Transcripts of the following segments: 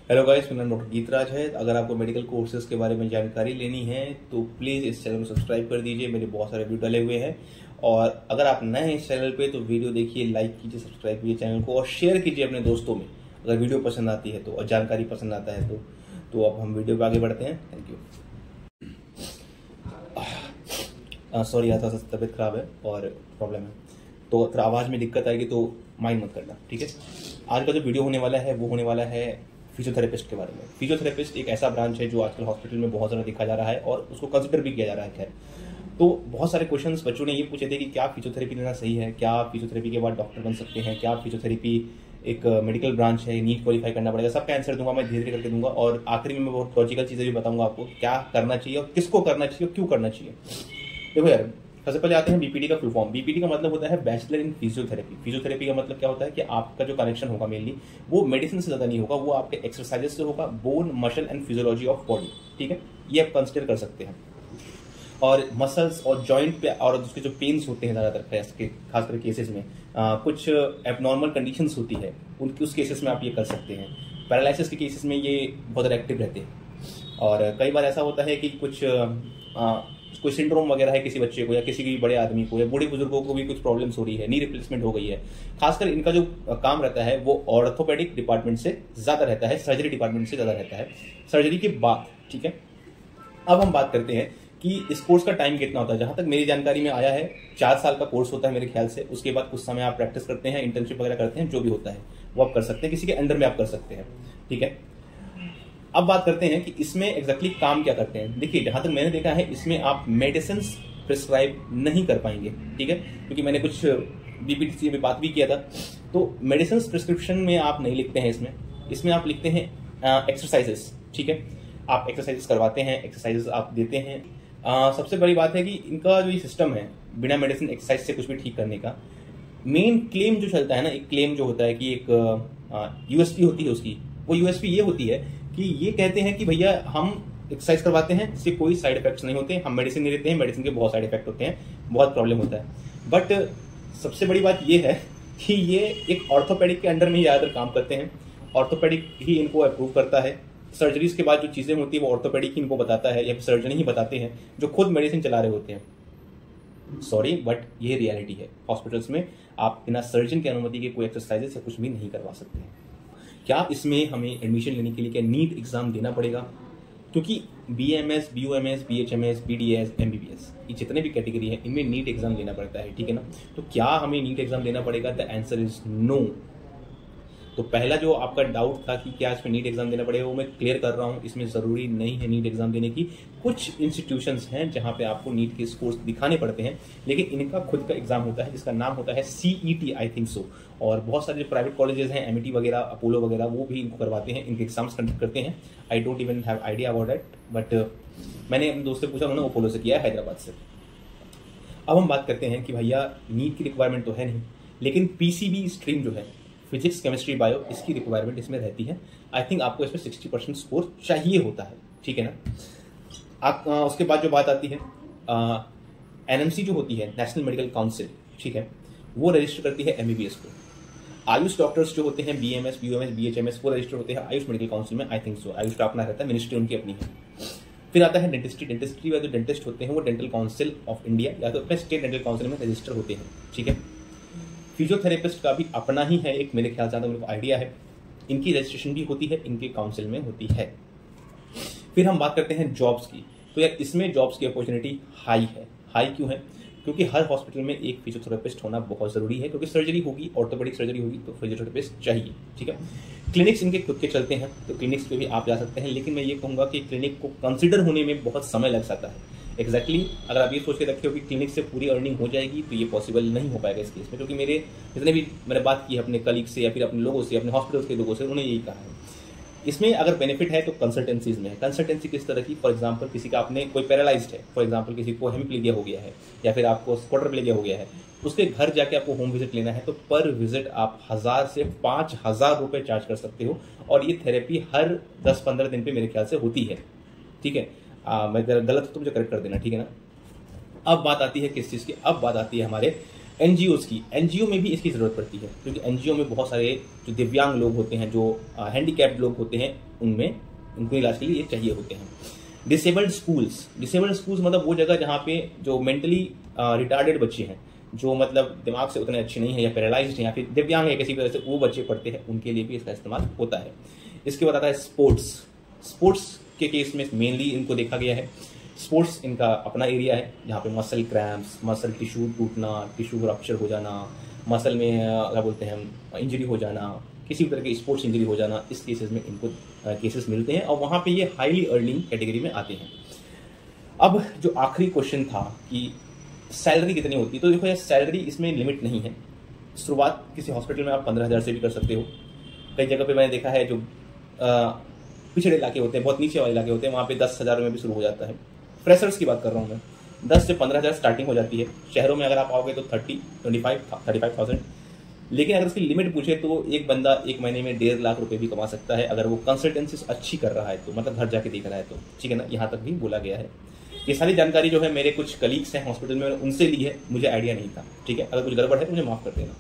Hello guys, मेरा नाम doctor गीतराज है। अगर आपको मेडिकल कोर्सेज के बारे में जानकारी लेनी है तो प्लीज़ इस चैनल को सब्सक्राइब कर दीजिए। मेरे बहुत सारे वीडियो डले हुए हैं और अगर आप नए हैं इस चैनल पे तो वीडियो देखिए, लाइक कीजिए, सब्सक्राइब कीजिए चैनल को और शेयर कीजिए अपने दोस्तों में अगर वीडियो पसंद आती है तो और जानकारी पसंद आता है तो अब हम वीडियो पे आगे बढ़ते हैं। Thank you. सॉरी, थोड़ा सा तबीयत खराब है और प्रॉब्लम है तो अगर आवाज़ में दिक्कत आएगी तो माइंड मत करना, ठीक है। आज का जो वीडियो होने वाला है वो होने वाला है फिजियोथेरेपिस्ट के बारे में। फिजियोथेरेपिस्ट एक ऐसा ब्रांच है जो आजकल हॉस्पिटल में बहुत ज़्यादा देखा जा रहा है और उसको कंसिडर भी किया जा रहा है। खैर, तो बहुत सारे क्वेश्चंस बच्चों ने ये पूछे थे कि क्या फिजियोथेरेपी लेना सही है, क्या फिजियोथेरेपी के बाद डॉक्टर बन सकते हैं, क्या फिजियोथेरेपी एक मेडिकल ब्रांच है, नीट क्वालिफाई करना पड़ेगा। सबका आंसर दूंगा मैं, धीरे धीरे करके दूंगा और आखिरी में मैं बहुत लॉजिकल चीज़ें भी बताऊंगा आपको क्या करना चाहिए और किसको करना चाहिए और क्यों करना चाहिए। देखो यार, सबसे पहले आते हैं बीपीडी का फुल फॉर्म। बीपीडी का मतलब होता है बैचलर इन फिजियोथेरेपी। फिजियोथेरेपी का मतलब क्या होता है कि आपका जो कनेक्शन होगा मेनली वो मेडिसिन से ज़्यादा नहीं होगा, वो आपके एक्सरसाइजेस से होगा, bone muscle and physiology of body, ठीक है। ये आप कंसिडर कर सकते हैं और मसल्स और जॉइंट पे और उसके जो पेन्स होते हैं ज़्यादातर खासकर केसेस में कुछ एबनॉर्मल कंडीशंस होती है उनकी, उस केसेस में आप ये कर सकते हैं। पैरालिसिस के केसेस में ये बहुत एक्टिव रहते हैं और कई बार ऐसा होता है कि कुछ कोई सिंड्रोम वगैरह है किसी बच्चे को या किसी भी बड़े आदमी को या बूढ़े बुजुर्गों को भी कुछ प्रॉब्लम्स हो रही है, नी रिप्लेसमेंट हो गई है। खासकर इनका जो काम रहता है वो ऑर्थोपेडिक डिपार्टमेंट से ज़्यादा रहता है, सर्जरी डिपार्टमेंट से ज़्यादा रहता है, सर्जरी के बाद, ठीक है। अब हम बात करते हैं कि इस कोर्स का टाइम कितना होता है। जहां तक मेरी जानकारी में आया है 4 साल का कोर्स होता है मेरे ख्याल से। उसके बाद कुछ समय आप प्रैक्टिस करते हैं, इंटर्नशिप वगैरह करते हैं, जो भी होता है वो आप कर सकते हैं, किसी के अंडर में आप कर सकते हैं, ठीक है। अब बात करते हैं कि इसमें एग्जैक्टली काम क्या करते हैं। देखिए, जहां तक मैंने देखा है इसमें आप मेडिसिन प्रिस्क्राइब नहीं कर पाएंगे, ठीक है, क्योंकि मैंने कुछ बीपीटी में बात भी किया था। तो मेडिसिन प्रिस्क्रिप्शन में आप नहीं लिखते हैं, इसमें आप लिखते हैं एक्सरसाइजेस, ठीक है। आप एक्सरसाइजेस करवाते हैं, एक्सरसाइजेस आप देते हैं। सबसे बड़ी बात है कि इनका जो ये सिस्टम है बिना मेडिसिन एक्सरसाइज से कुछ भी ठीक करने का, मेन क्लेम जो चलता है ना, एक क्लेम जो होता है कि एक यूएसपी होती है उसकी, वो यूएसपी ये होती है कि ये कहते हैं कि भैया हम एक्सरसाइज करवाते हैं, इससे कोई साइड इफेक्ट्स नहीं होते, हम मेडिसिन नहीं देते हैं, मेडिसिन के बहुत साइड इफेक्ट होते हैं, बहुत प्रॉब्लम होता है। बट सबसे बड़ी बात ये है कि ये एक ऑर्थोपेडिक के अंडर में ही ज़्यादातर काम करते हैं। ऑर्थोपेडिक ही इनको अप्रूव करता है। सर्जरीज के बाद जो चीज़ें होती है वो ऑर्थोपेडिक ही इनको बताता है या फिर सर्जन ही बताते हैं जो खुद मेडिसिन चला रहे होते हैं। सॉरी, बट ये रियलिटी है। हॉस्पिटल्स में आप बिना सर्जन की अनुमति के कोई एक्सरसाइजेस या कुछ भी नहीं करवा सकते हैं। क्या इसमें हमें एडमिशन लेने के लिए क्या नीट एग्जाम देना पड़ेगा? क्योंकि बीएमएस, बीओएमएस, बीएचएमएस, बीडीएस, एमबीबीएस, ये जितने भी कैटेगरी है इनमें नीट एग्जाम लेना पड़ता है, ठीक है ना। तो क्या हमें नीट एग्जाम लेना पड़ेगा? The answer is no. तो पहला जो आपका डाउट था कि क्या इसमें नीट एग्जाम देना पड़ेगा, वो मैं क्लियर कर रहा हूँ। इसमें ज़रूरी नहीं है नीट एग्जाम देने की। कुछ इंस्टीट्यूशंस हैं जहाँ पे आपको नीट के स्कोर्स दिखाने पड़ते हैं, लेकिन इनका खुद का एग्जाम होता है जिसका नाम होता है सीईटी, आई थिंक सो। और बहुत सारे जो प्राइवेट कॉलेजेस हैं, एमईटी वगैरह, अपोलो वगैरह, वो भी इनको करवाते हैं, इनके एग्जाम्स कंडक्ट करते हैं। I don't even have idea about that, but मैंने अपने दोस्त से पूछा, उन्होंने अपोलो से किया है, हैदराबाद से। अब हम बात करते हैं कि भैया नीट की रिक्वायरमेंट तो है नहीं, लेकिन पीसीबी स्ट्रीम जो है, फिजिक्स, केमिस्ट्री, बायो, इसकी रिक्वायरमेंट इसमें रहती है। आई थिंक आपको इसमें 60% स्कोर चाहिए होता है, ठीक है ना। आप उसके बाद जो बात आती है एनएमसी जो होती है, नेशनल मेडिकल काउंसिल, ठीक है, वो रजिस्टर करती है एमबीबीएस को। आयुष डॉक्टर्स जो होते हैं, बीएमएस, बीओएमएस, बीएचएमएस, वो रजिस्टर होते हैं आयुष मेडिकल काउंसिल में, आई थिंक सो। आयुष का अपना रहता है, मिनिस्ट्री उनकी अपनी है। फिर आता है डेंटिस्ट्री। डेंटिस्ट्री वाले जो डेंटिस्ट होते हैं वो डेंटल काउंसिल ऑफ इंडिया या तो अपने स्टेट डेंटल काउंसिल में रजिस्टर होते हैं, ठीक है। फिजियोथेरेपिस्ट का भी अपना ही है एक, मेरे ख्याल से मेरे को आइडिया है, इनकी रजिस्ट्रेशन भी होती है, इनके काउंसिल में होती है। फिर हम बात करते हैं जॉब्स की। तो यार इसमें जॉब्स की अपॉर्चुनिटी हाई है। हाई क्यों है? क्योंकि हर हॉस्पिटल में एक फिजियोथेरेपिस्ट होना बहुत ज़रूरी है, क्योंकि सर्जरी होगी, ऑर्थोपेडिक सर्जरी होगी तो फिजियोथेरेपिस्ट चाहिए, ठीक है। क्लिनिक्स इनके खुद के चलते हैं, तो क्लिनिक्स पे भी आप जा सकते हैं, लेकिन मैं ये कहूँगा कि क्लिनिक को कंसिडर होने में बहुत समय लग सकता है। एग्जैक्टली अगर आप ये सोच के रखे हो कि क्लिनिक से पूरी अर्निंग हो जाएगी तो ये पॉसिबल नहीं हो पाएगा इस केस में, क्योंकि मेरे जितने भी मैंने बात की है अपने कलीग से या फिर अपने लोगों से, अपने हॉस्पिटल के लोगों से, उन्होंने यही कहा है। इसमें अगर बेनिफिट है तो कंसल्टेंसीज में है। कंसल्टेंसी किस तरह की? फॉर एग्जांपल किसी का आपने कोई पैरालाइज्ड है, फॉर एग्जांपल किसी को हेमिप्लीजिया हो गया है या फिर आपको क्वाड्रिप्लेजिया हो गया है, उसके घर जाके आपको होम विजिट लेना है तो पर विजिट आप 1000 से 5000 रुपये चार्ज कर सकते हो और ये थेरेपी हर 10-15 दिन पे मेरे ख्याल से होती है, ठीक है। मैं गलत तो मुझे करेक्ट कर देना, ठीक है ना। अब बात आती है किस चीज़ की? अब बात आती है हमारे एनजीओ में भी इसकी ज़रूरत पड़ती है, क्योंकि एनजीओ में बहुत सारे जो दिव्यांग लोग होते हैं, जो हैंडीकैप्ड लोग होते हैं, उनमें उनको इलाज के लिए ये चाहिए होते हैं। डिसेबल्ड स्कूल्स मतलब वो जगह जहाँ पे जो मेंटली रिटार्डेड बच्चे हैं, जो मतलब दिमाग से उतने अच्छे नहीं है या पैरालाइज्ड हैं या फिर दिव्यांग है किसी वजह से, वो बच्चे पढ़ते हैं, उनके लिए भी इसका इस्तेमाल होता है। इसके बाद आता है स्पोर्ट्स के केस में मेनली इनको देखा गया है। स्पोर्ट्स इनका अपना एरिया है, जहाँ पे मसल क्रैम्प्स, मसल टिश्यू टूटना, टिश्यू रप्चर हो जाना, मसल में क्या बोलते हैं इंजरी हो जाना, किसी भी तरह की स्पोर्ट्स इंजरी हो जाना, इस केसेस में इनको केसेस मिलते हैं और वहाँ पे ये हाईली अर्निंग कैटेगरी में आते हैं। अब जो आखिरी क्वेश्चन था कि सैलरी कितनी होती है, तो देखो यार सैलरी इसमें लिमिट नहीं है। शुरुआत किसी हॉस्पिटल में आप 15,000 से भी कर सकते हो। कई जगह पे मैंने देखा है जो पिछड़े इलाके होते हैं, बहुत नीचे वाले इलाके होते हैं, वहाँ पे 10,000 में भी शुरू हो जाता है। फ्रेशर्स की बात कर रहा हूँ मैं, 10 से 15,000 स्टार्टिंग हो जाती है। शहरों में अगर आप आओगे तो 35,000। लेकिन अगर उसकी लिमिट पूछे तो एक बंदा एक महीने में 1.5 लाख रुपए भी कमा सकता है, अगर वो कंसल्टेंसी अच्छी कर रहा है तो, मतलब घर जाके देख रहा है तो, ठीक है ना। यहाँ तक भी बोला गया है। ये सारी जानकारी जो है मेरे कुछ कलीग्स हैं हॉस्पिटल में, उनसे ली है, मुझे आइडिया नहीं था, ठीक है। अगर कुछ गड़बड़ है तो मुझे माफ कर देना।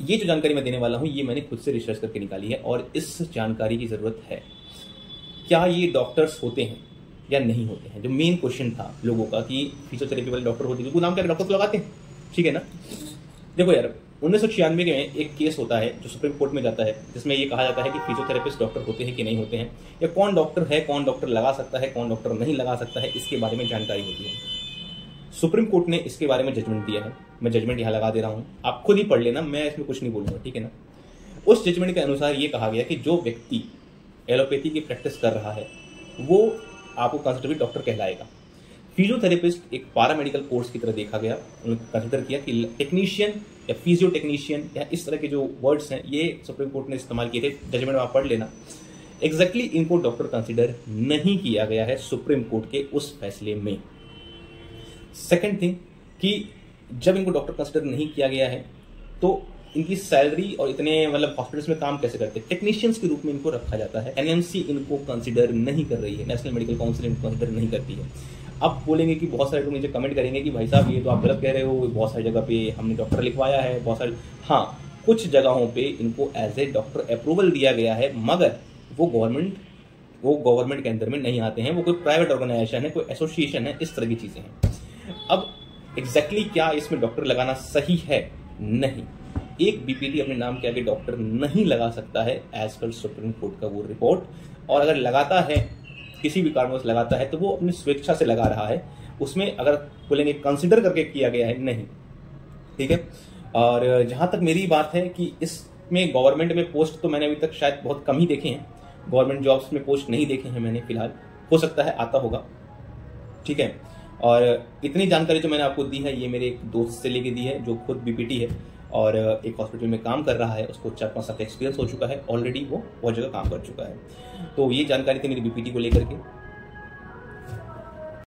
ये जो जानकारी मैं देने वाला हूँ ये मैंने खुद से रिसर्च करके निकाली है और इस जानकारी की ज़रूरत है। क्या ये डॉक्टर्स होते हैं या नहीं होते हैं? जो मेन क्वेश्चन था लोगों का कि फिजियोथेरेपी वाले डॉक्टर होते हैं, नाम क्या डॉक्टर को लगाते हैं, ठीक है ना। देखो यार 1996 में एक केस होता है जो सुप्रीम कोर्ट में जाता है, जिसमें ये कहा जाता है कि फिजियोथेरेपिस्ट डॉक्टर होते हैं कि नहीं होते हैं, या कौन डॉक्टर है, कौन डॉक्टर लगा सकता है, कौन डॉक्टर नहीं लगा सकता है, इसके बारे में जानकारी होती है। सुप्रीम कोर्ट ने इसके बारे में जजमेंट दिया है। मैं जजमेंट यहाँ लगा दे रहा हूँ, आप खुद ही पढ़ लेना, मैं इसमें कुछ नहीं बोलूँगा, ठीक है ना। उस जजमेंट के अनुसार ये कहा गया कि जो व्यक्ति एलोपैथी की प्रैक्टिस कर रहा है वो आपको कंसल्टेटिव डॉक्टर कहलाएगा। फिजियोथेरेपिस्ट एक पैरामेडिकल कोर्स की तरह देखा गया, उन्होंने कंसिडर किया कि टेक्नीशियन या फिजियो टेक्नीशियन या इस तरह के जो वर्ड्स हैं ये सुप्रीम कोर्ट ने इस्तेमाल किए थे। जजमेंट में आप पढ़ लेना। एग्जैक्टली इनको डॉक्टर कंसिडर नहीं किया गया है सुप्रीम कोर्ट के उस फैसले में। सेकेंड थिंग कि जब इनको डॉक्टर कंसिडर नहीं किया गया है तो इनकी सैलरी और इतने मतलब हॉस्पिटल्स में काम कैसे करते हैं, टेक्नीशियंस के रूप में इनको रखा जाता है। एनएमसी इनको कंसिडर नहीं कर रही है, नेशनल मेडिकल काउंसिल इनको कंसिडर नहीं करती है। अब बोलेंगे कि बहुत सारे लोग मुझे कमेंट करेंगे कि भाई साहब ये तो आप गलत कह रहे हो, बहुत सारी जगह पे हमने डॉक्टर लिखवाया है, बहुत सारे, हाँ कुछ जगहों पे इनको एज ए डॉक्टर अप्रूवल दिया गया है, मगर वो गवर्नमेंट के अंदर में नहीं आते हैं, वो कोई प्राइवेट ऑर्गेनाइजेशन है, कोई एसोसिएशन है, इस तरह की चीजें हैं। अब एग्जैक्टली क्या इसमें डॉक्टर लगाना सही है? नहीं, एक बीपीटी अपने नाम के आगे डॉक्टर नहीं लगा सकता है एज पर सुप्रीम कोर्ट का वो रिपोर्ट, और अगर लगाता है किसी भी कारणवश लगाता है तो वो अपनी स्वेच्छा से लगा रहा है, उसमें अगर बोलेंगे कंसिडर करके किया गया है, नहीं, ठीक है। और जहां तक मेरी बात है कि इसमें गवर्नमेंट में पोस्ट तो मैंने अभी तक शायद बहुत कम ही देखे हैं, गवर्नमेंट जॉब्स में पोस्ट नहीं देखे हैं मैंने फिलहाल, हो सकता है आता होगा, ठीक है। और इतनी जानकारी जो मैंने आपको दी है ये मेरे एक दोस्त से लेके दी है जो खुद बीपीटी है और एक हॉस्पिटल में काम कर रहा है, उसको 4-5 साल का एक्सपीरियंस हो चुका है, ऑलरेडी वो बहुत जगह काम कर चुका है। तो ये जानकारी थी मेरी बीपीटी को लेकर के।